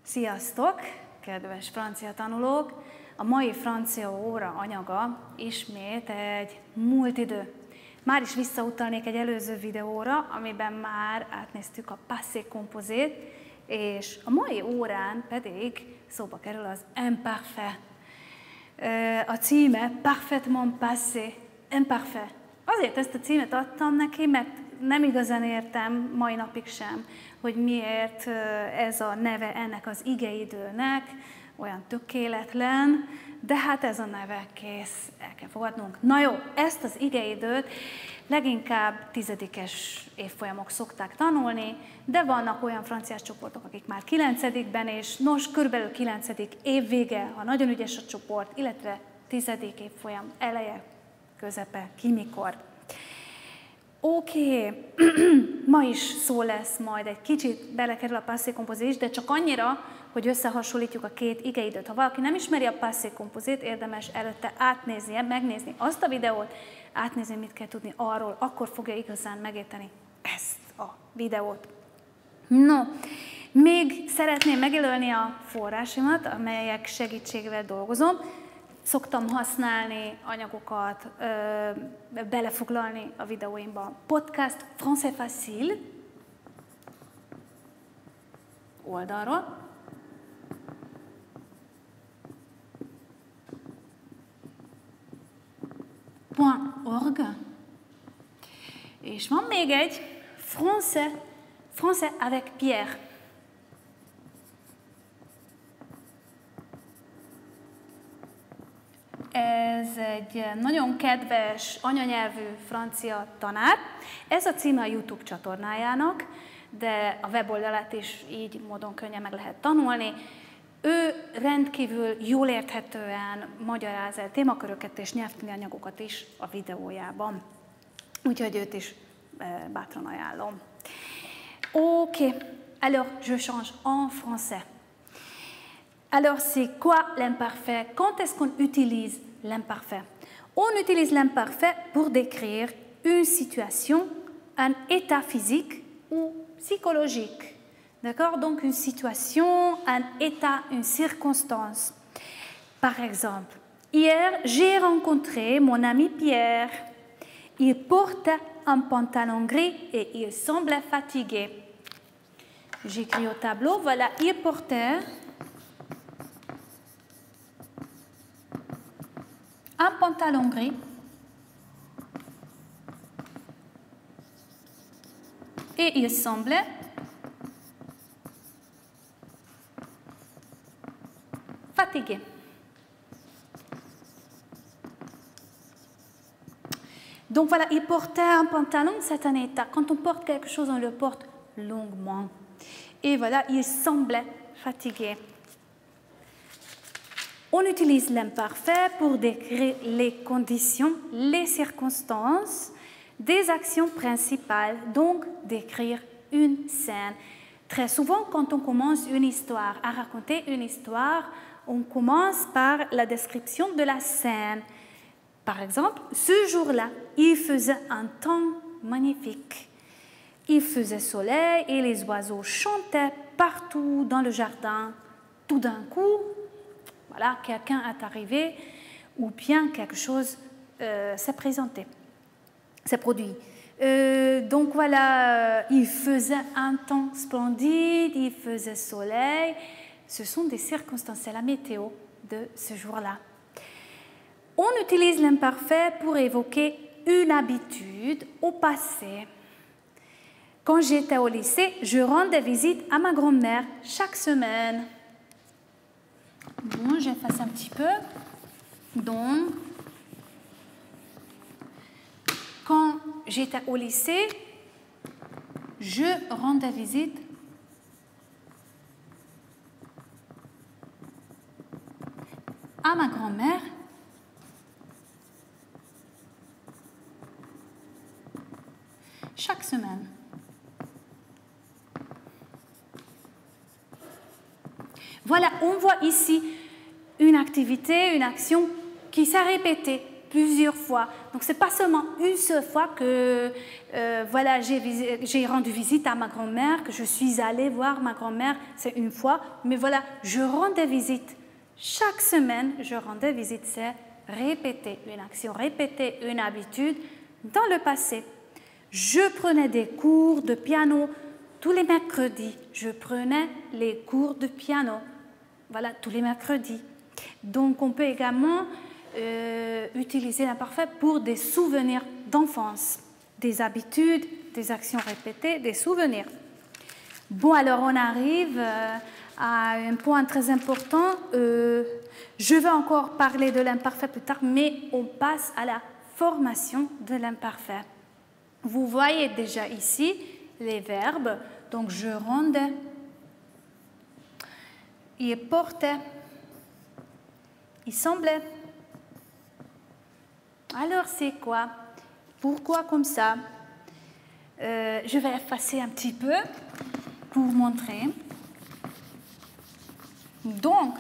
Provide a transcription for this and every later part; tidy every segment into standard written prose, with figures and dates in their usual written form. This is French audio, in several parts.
Sziasztok, kedves francia tanulók! A mai francia óra anyaga ismét egy múlt idő. Már is visszautalnék egy előző videóra, amiben már átnéztük a passé composé-t, és a mai órán pedig szóba kerül az imparfait. A címe parfaitement passé, imparfait. Azért ezt a címet adtam neki, mert nem igazán értem mai napig sem, hogy miért ez a neve ennek az igeidőnek, olyan tökéletlen, de hát ez a neve, kész, el kell fogadnunk. Na jó, ezt az igeidőt leginkább 10-es évfolyamok szokták tanulni, de vannak olyan franciás csoportok, akik már 9-ben, és nos, körülbelül 9. évvége, ha nagyon ügyes a csoport, illetve 10. évfolyam eleje, közepe, ki mikor. Oké, ma is szó lesz majd, egy kicsit belekerül a passé composé is, de csak annyira, hogy összehasonlítjuk a két igeidőt. Ha valaki nem ismeri a passé composét, érdemes előtte átnéznie, megnézni azt a videót, átnézni, mit kell tudni arról, akkor fogja igazán megérteni ezt a videót. No, még szeretném megjelölni a forrásimat, amelyek segítségével dolgozom. Szoktam használni anyagokat, belefoglalni a videóimba. Podcast Français Facile oldalról. .org. És van még egy Français avec Pierre. Ez egy nagyon kedves anyanyelvű francia tanár. Ez a címe a YouTube csatornájának, de a weboldalát is így módon könnyen meg lehet tanulni. Ő rendkívül jól érthetően magyaráz el témaköröket és nyelvtani anyagokat is a videójában. Úgyhogy őt is bátran ajánlom. Ok, alors je change en français. Alors, c'est quoi l'imparfait? Quand est-ce qu'on utilise l'imparfait? On utilise l'imparfait pour décrire une situation, un état physique ou psychologique. D'accord? Donc, une situation, un état, une circonstance. Par exemple, hier, j'ai rencontré mon ami Pierre. Il portait un pantalon gris et il semblait fatigué. J'écris au tableau, voilà, il portait un pantalon gris et il semblait fatigué. Donc voilà, il portait un pantalon, c'est un état. Quand on porte quelque chose, on le porte longuement. Et voilà, il semblait fatigué. On utilise l'imparfait pour décrire les conditions, les circonstances des actions principales, donc décrire une scène. Très souvent, quand on commence une histoire, à raconter une histoire, on commence par la description de la scène. Par exemple, ce jour-là, il faisait un temps magnifique. Il faisait soleil et les oiseaux chantaient partout dans le jardin. Tout d'un coup, voilà, quelqu'un est arrivé ou bien quelque chose s'est présenté, s'est produit. Donc voilà, il faisait un temps splendide, il faisait soleil. Ce sont des circonstances, c'est la météo de ce jour-là. On utilise l'imparfait pour évoquer une habitude au passé. Quand j'étais au lycée, je rendais visite à ma grand-mère chaque semaine. Bon, j'efface un petit peu. Donc, quand j'étais au lycée, je rendais visite à ma grand-mère chaque semaine. Voilà, on voit ici une activité, une action qui s'est répétée plusieurs fois. Donc, ce n'est pas seulement une seule fois que voilà, j'ai rendu visite à ma grand-mère, que je suis allée voir ma grand-mère, c'est une fois. Mais voilà, je rendais visite. Chaque semaine, je rendais visite. C'est répéter une action, répéter une habitude dans le passé. Je prenais des cours de piano tous les mercredis. Je prenais les cours de piano. Voilà, tous les mercredis. Donc, on peut également utiliser l'imparfait pour des souvenirs d'enfance, des habitudes, des actions répétées, des souvenirs. Bon, alors on arrive à un point très important. Je vais encore parler de l'imparfait plus tard, mais on passe à la formation de l'imparfait. Vous voyez déjà ici les verbes. Donc, je rendais, il portait, il semblait. Alors, c'est quoi? Pourquoi comme ça? Je vais effacer un petit peu pour vous montrer. Donc,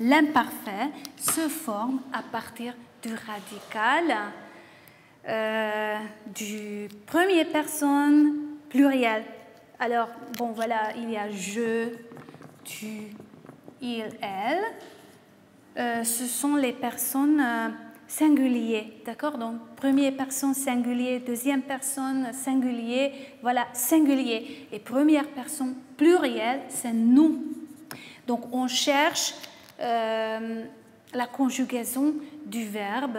l'imparfait se forme à partir du radical du première personne pluriel. Alors, bon, voilà, il y a je, tu, il, elle. Ce sont les personnes singuliers, d'accord? Donc, première personne singulier, deuxième personne singulier, voilà, singulier. Et première personne plurielle, c'est nous. Donc, on cherche la conjugaison du verbe,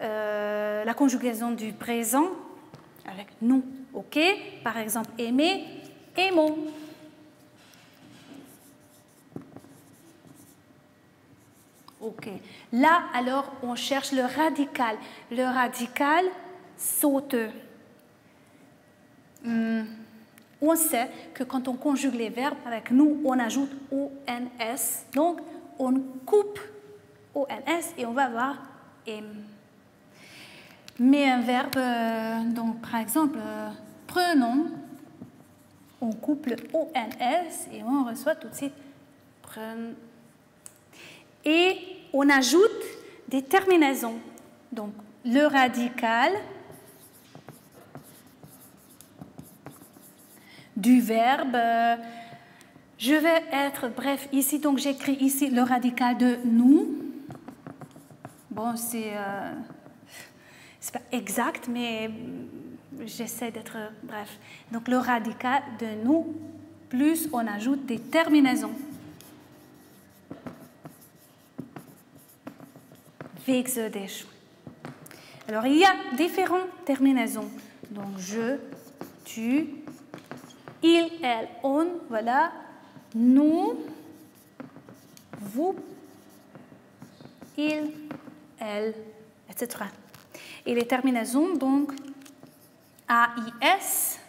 la conjugaison du présent avec nous, ok? Par exemple, aimer, aimons. Ok. Là, alors, on cherche le radical. Le radical sauteux. On sait que quand on conjugue les verbes avec nous, on ajoute ONS. Donc, on coupe ONS et on va avoir aime. Mais un verbe, donc par exemple, prenons, on coupe le ONS et on reçoit tout de suite prenons. Et on ajoute des terminaisons. Donc, le radical du verbe, je vais être bref ici, donc j'écris ici le radical de nous. Bon, c'est pas exact, mais j'essaie d'être bref. Donc, le radical de nous, plus on ajoute des terminaisons. Alors, il y a différentes terminaisons. Donc, je, tu, il, elle, on, voilà, nous, vous, il, elle, etc. Et les terminaisons, donc, AIS,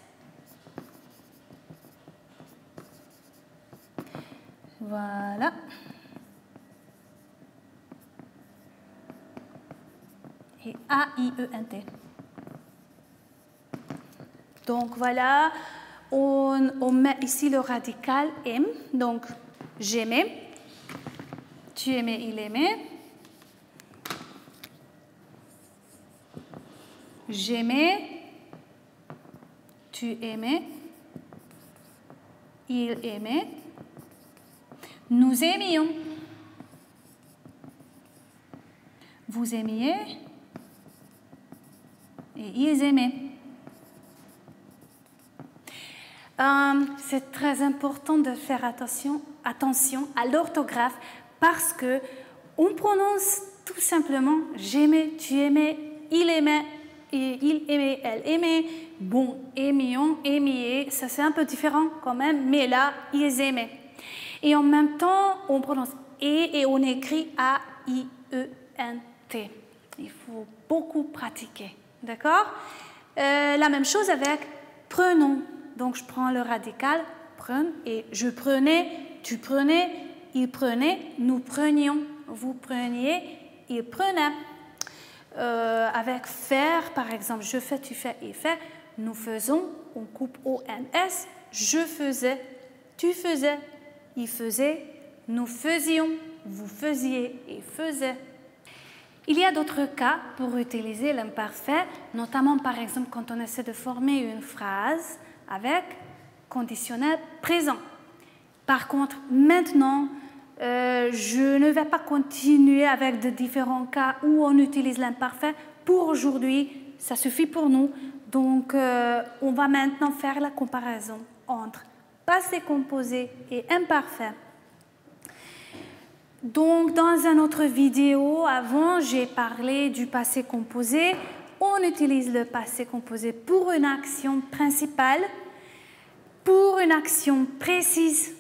voilà. Et AIENT. Donc voilà, on met ici le radical M. Donc j'aimais, tu aimais, il aimait. J'aimais, tu aimais, il aimait. Nous aimions. Vous aimiez. Et ils aimaient. C'est très important de faire attention à l'orthographe parce que on prononce tout simplement j'aimais, tu aimais, il aimait, elle aimait. Bon, aimions, aimiez, ça c'est un peu différent quand même, mais là, ils aimaient. Et en même temps, on prononce et on écrit A-I-E-N-T. Il faut beaucoup pratiquer. D'accord? La même chose avec prenons. Donc, je prends le radical, prenne, et je prenais, tu prenais, il prenait, nous prenions, vous preniez, il prenait. Avec faire, par exemple, je fais, tu fais, il fait, nous faisons, on coupe ONS, je faisais, tu faisais, il faisait, nous faisions, vous faisiez et faisait. Il y a d'autres cas pour utiliser l'imparfait, notamment par exemple quand on essaie de former une phrase avec conditionnel présent. Par contre, maintenant, je ne vais pas continuer avec de différents cas où on utilise l'imparfait. Pour aujourd'hui, ça suffit pour nous. Donc, on va maintenant faire la comparaison entre passé composé et imparfait. Donc, dans une autre vidéo, avant, j'ai parlé du passé composé. On utilise le passé composé pour une action principale, pour une action précise,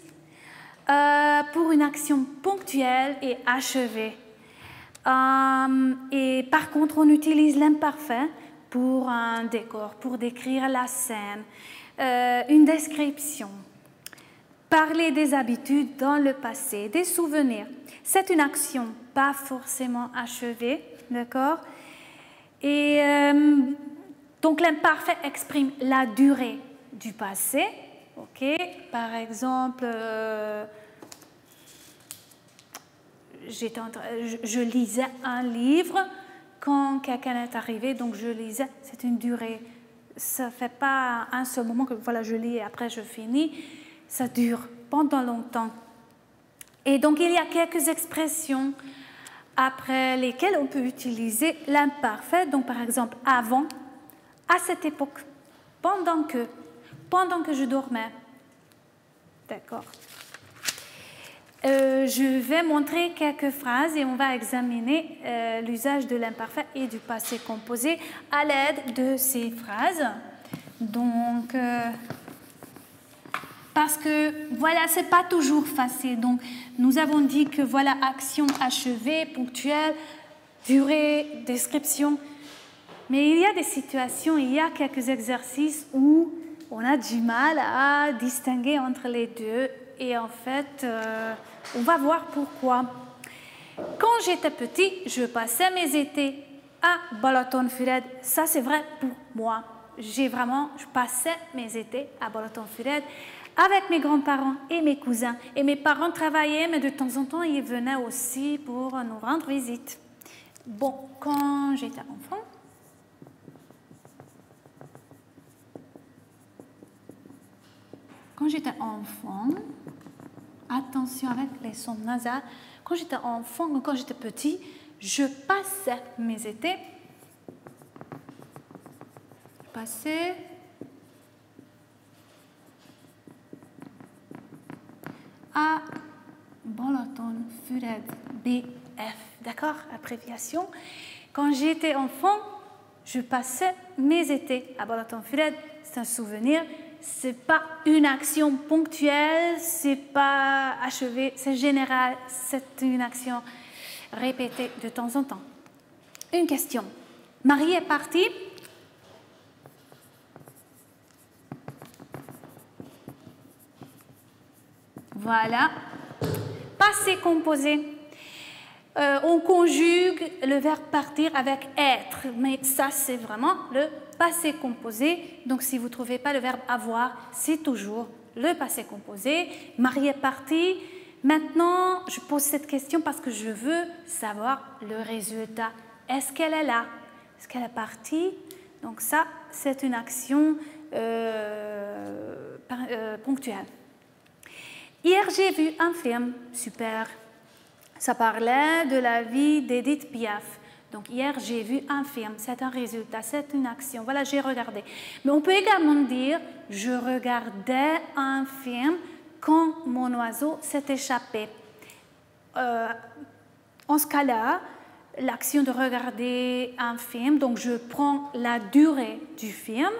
pour une action ponctuelle et achevée. Et par contre, on utilise l'imparfait pour un décor, pour décrire la scène, une description. Parler des habitudes dans le passé, des souvenirs. C'est une action pas forcément achevée, d'accord? Et donc l'imparfait exprime la durée du passé, ok? Par exemple, je lisais un livre quand quelqu'un est arrivé, donc je lisais, c'est une durée. Ça ne fait pas un seul moment que voilà, je lis et après je finis. Ça dure pendant longtemps. Et donc, il y a quelques expressions après lesquelles on peut utiliser l'imparfait. Donc, par exemple, avant, à cette époque, pendant que je dormais. D'accord. Je vais montrer quelques phrases et on va examiner l'usage de l'imparfait et du passé composé à l'aide de ces phrases. Donc, parce que, voilà, ce n'est pas toujours facile. Donc, nous avons dit que, voilà, action achevée, ponctuelle, durée, description. Mais il y a des situations, il y a quelques exercices où on a du mal à distinguer entre les deux. Et en fait, on va voir pourquoi. Quand j'étais petit, je passais mes étés à Balatonfüred. Ça, c'est vrai pour moi. Je passais mes étés à Balatonfüred avec mes grands-parents et mes cousins. Et mes parents travaillaient, mais de temps en temps, ils venaient aussi pour nous rendre visite. Bon, quand j'étais enfant, attention avec les sons nasales, quand j'étais enfant, quand j'étais petit, je passais mes étés. À Balatonfüred, BF, d'accord, abréviation. Quand j'étais enfant, je passais mes étés à Balatonfüred. C'est un souvenir, c'est pas une action ponctuelle, c'est pas achevé, c'est général, c'est une action répétée de temps en temps. Une question. Marie est partie. Voilà. Passé composé. On conjugue le verbe partir avec être, mais ça, c'est vraiment le passé composé. Donc, si vous ne trouvez pas le verbe avoir, c'est toujours le passé composé. Marie est partie. Maintenant, je pose cette question parce que je veux savoir le résultat. Est-ce qu'elle est là? Est-ce qu'elle est partie? Donc, ça, c'est une action ponctuelle. Hier, j'ai vu un film, super. Ça parlait de la vie d'Edith Piaf. Donc, hier, j'ai vu un film. C'est un résultat, c'est une action. Voilà, j'ai regardé. Mais on peut également dire, je regardais un film quand mon oiseau s'est échappé. En ce cas-là, l'action de regarder un film, donc je prends la durée du film.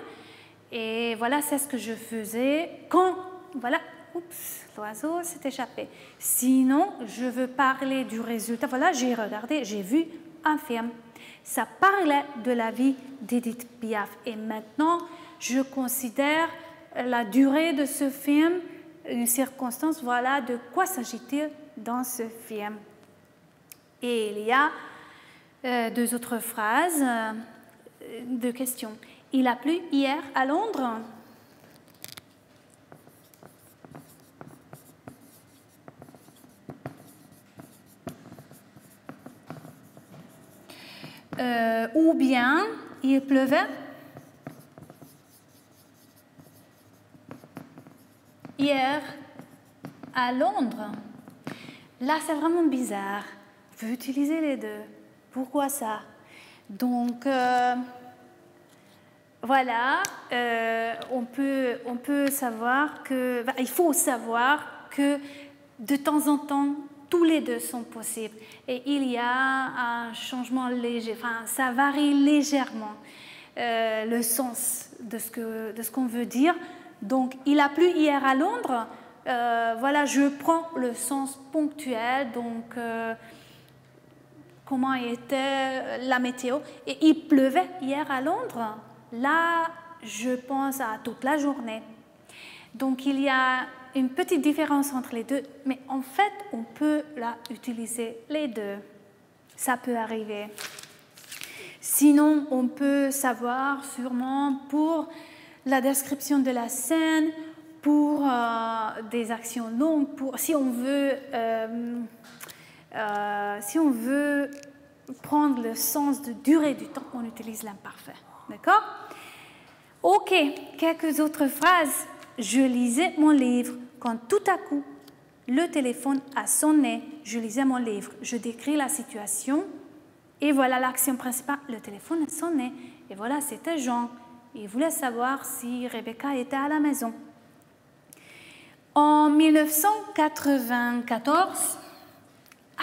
Et voilà, c'est ce que je faisais quand, voilà, oups, l'oiseau s'est échappé. Sinon, je veux parler du résultat. Voilà, j'ai regardé, j'ai vu un film. Ça parlait de la vie d'Edith Piaf. Et maintenant, je considère la durée de ce film, une circonstance, voilà, de quoi s'agit-il dans ce film. Et il y a deux autres phrases, deux questions. Il a plu hier à Londres? Ou bien, il pleuvait hier à Londres. Là, c'est vraiment bizarre. On peut utiliser les deux. Pourquoi ça? Donc, voilà, on peut savoir que, il faut savoir que de temps en temps, tous les deux sont possibles. Et il y a un changement léger, enfin, ça varie légèrement le sens de ce qu'on veut dire. Donc, il a plu hier à Londres. Voilà, je prends le sens ponctuel. Donc, comment était la météo? Et il pleuvait hier à Londres. Là, je pense à toute la journée. Donc, il y a une petite différence entre les deux, mais en fait, on peut là utiliser les deux. Ça peut arriver. Sinon, on peut savoir sûrement pour la description de la scène, pour des actions longues, si on veut prendre le sens de durée du temps, on utilise l'imparfait. D'accord? Ok, quelques autres phrases. Je lisais mon livre quand tout à coup, le téléphone a sonné. Je lisais mon livre. Je décris la situation et voilà l'action principale. Le téléphone a sonné et voilà, c'était Jean. Il voulait savoir si Rebecca était à la maison. En 1994,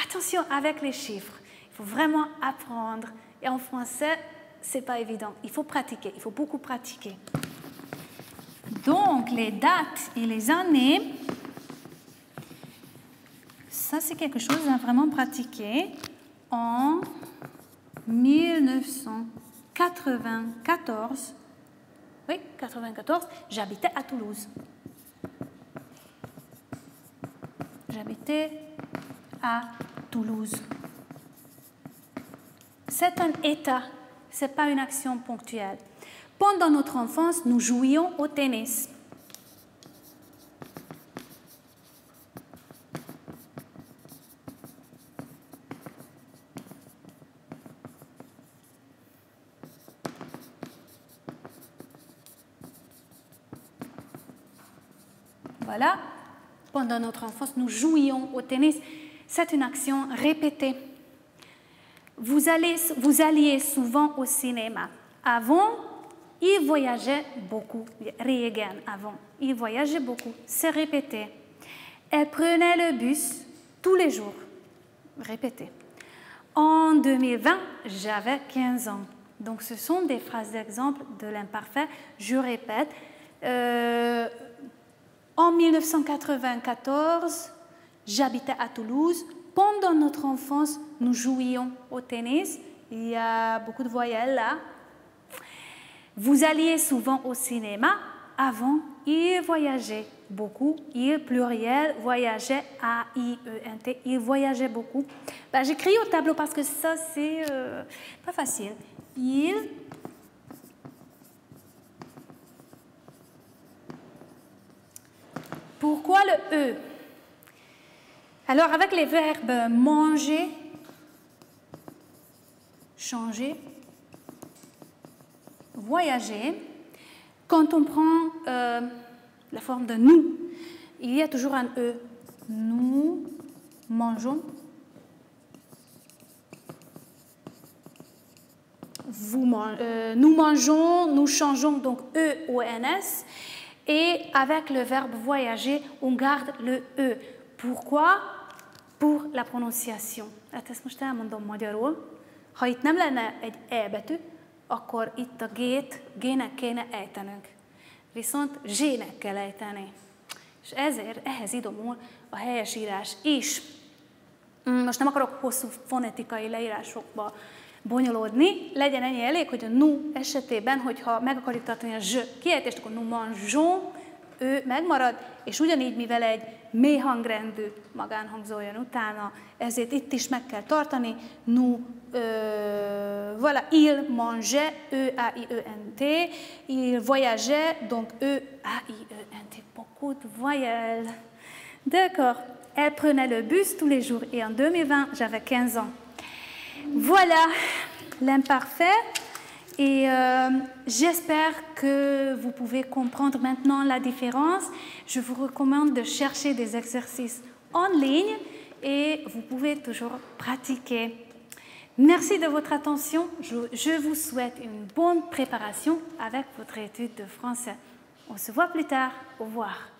attention avec les chiffres. Il faut vraiment apprendre. Et en français, ce n'est pas évident. Il faut pratiquer. Il faut beaucoup pratiquer. Donc, les dates et les années, ça, c'est quelque chose à vraiment pratiquer. En 1994, oui, 94, j'habitais à Toulouse. J'habitais à Toulouse. C'est un état, ce n'est pas une action ponctuelle. Pendant notre enfance, nous jouions au tennis. Voilà. Pendant notre enfance, nous jouions au tennis. C'est une action répétée. Vous alliez souvent au cinéma. Avant, il voyageait beaucoup. Avant, il voyageait beaucoup. C'est répété. Elle prenait le bus tous les jours. Répété. En 2020, j'avais 15 ans. Donc, ce sont des phrases d'exemple de l'imparfait. Je répète. En 1994, j'habitais à Toulouse. Pendant notre enfance, nous jouions au tennis. Il y a beaucoup de voyelles là. Vous alliez souvent au cinéma. Avant, il voyageait beaucoup. Il, pluriel, voyageait, A-I-E-N-T. Il voyageait beaucoup. Ben, j'écris au tableau parce que ça, c'est pas facile. Il Pourquoi le E? Alors, avec les verbes manger, changer, voyager, quand on prend la forme de nous, il y a toujours un E. Nous mangeons. Nous mangeons, nous changeons, donc E-O-N-S. Et avec le verbe voyager, on garde le E. Pourquoi? Pour la prononciation. Ezt most elmondom magyarul. Ha itt nem lenne egy E betű, akkor itt a G-nek kéne ejtenünk. Viszont Z-nek kell ejteni. És ezért ehhez idomul a helyesírás is. Most nem akarok hosszú fonetikai leírásokba bonyolódni, legyen ennyi elég, hogy a nu esetében, hogyha meg akarjuk tartani a zs kiejtést, akkor nu mangeons, ő megmarad, és ugyanígy, mivel egy mély hangrendű magánhangzó jön utána, ezért itt is meg kell tartani, nu, voilà, il mangeait, E-A-I-E-N-T, il voyageait, donc E-A-I-E-N-T, beaucoup de voyelles. D'accord, elle prenait le bus tous les jours, et en 2020, j'avais 15 ans. Voilà, l'imparfait. Et j'espère que vous pouvez comprendre maintenant la différence. Je vous recommande de chercher des exercices en ligne et vous pouvez toujours pratiquer. Merci de votre attention. Je vous souhaite une bonne préparation avec votre étude de français. On se voit plus tard. Au revoir.